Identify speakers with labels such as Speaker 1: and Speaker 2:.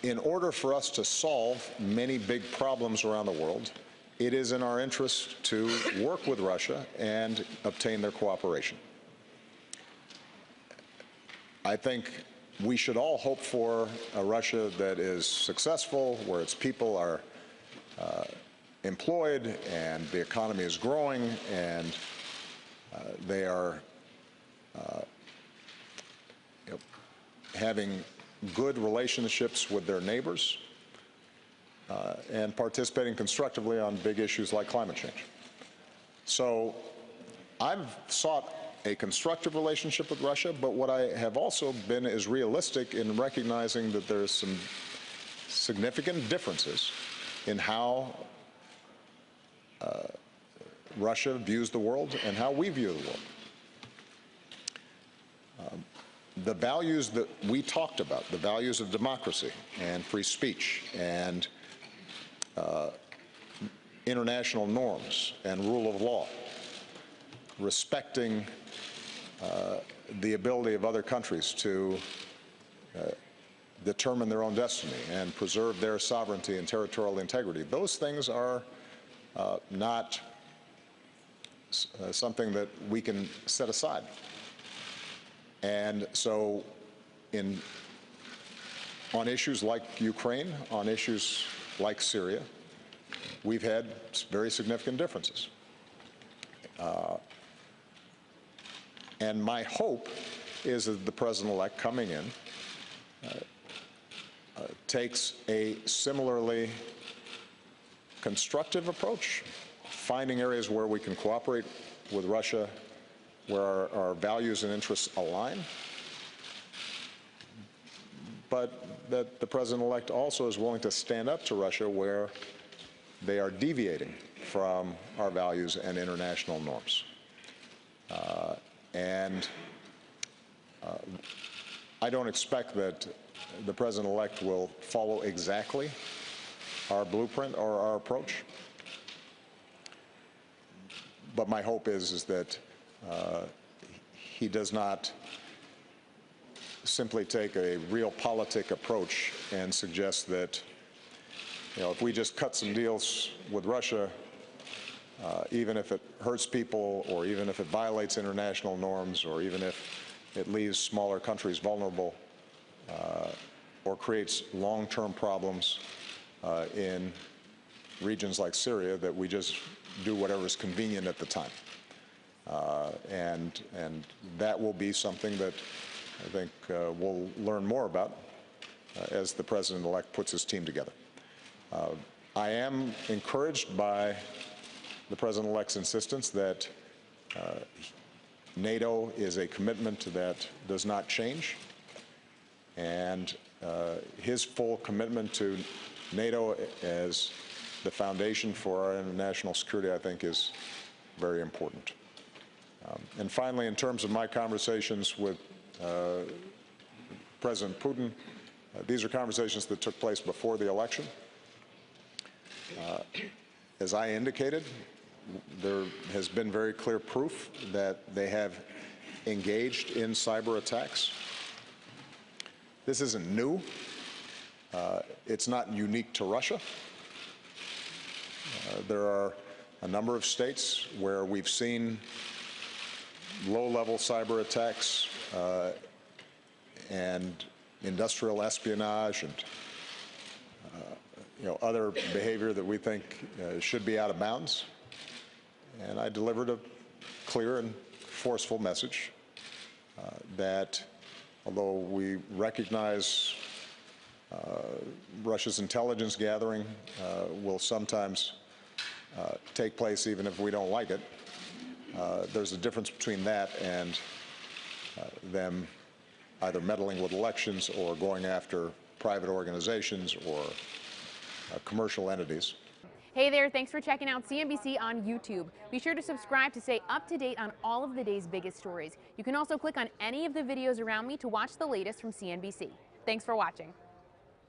Speaker 1: in order for us to solve many big problems around the world, it is in our interest to work with Russia and obtain their cooperation. I think we should all hope for a Russia that is successful, where its people are employed and the economy is growing and they are having good relationships with their neighbors and participating constructively on big issues like climate change. So I've sought a constructive relationship with Russia, but what I have also been is realistic in recognizing that there's some significant differences in how Russia views the world and how we view the world. The values that we talked about, the values of democracy and free speech and international norms and rule of law, respecting the ability of other countries to determine their own destiny and preserve their sovereignty and territorial integrity. Those things are not something that we can set aside. And so on issues like Ukraine, on issues like Syria, we've had very significant differences. And my hope is that the President-elect coming in takes a similarly constructive approach, finding areas where we can cooperate with Russia, where our values and interests align, but that the President-elect also is willing to stand up to Russia where they are deviating from our values and international norms. I don't expect that the President-elect will follow exactly our blueprint or our approach, but my hope is that he does not simply take a realpolitik approach and suggest that, if we just cut some deals with Russia, even if it hurts people or even if it violates international norms or even if it leaves smaller countries vulnerable or creates long-term problems in regions like Syria, that we just do whatever is convenient at the time. And that will be something that I think we'll learn more about as the President-elect puts his team together. I am encouraged by the President-elect's insistence that NATO is a commitment that does not change, and his full commitment to NATO as the foundation for our international security, I think, is very important. And finally, in terms of my conversations with President Putin, these are conversations that took place before the election. As I indicated, there has been very clear proof that they have engaged in cyber attacks. This isn't new. It's not unique to Russia. There are a number of states where we've seen low-level cyber attacks and industrial espionage and other behavior that we think should be out of bounds. And I delivered a clear and forceful message that although we recognize Russia's intelligence gathering will sometimes take place even if we don't like it, there's a difference between that and them either meddling with elections or going after private organizations or commercial entities.
Speaker 2: Hey there, thanks for checking out CNBC on YouTube. Be sure to subscribe to stay up to date on all of the day's biggest stories. You can also click on any of the videos around me to watch the latest from CNBC. Thanks for watching.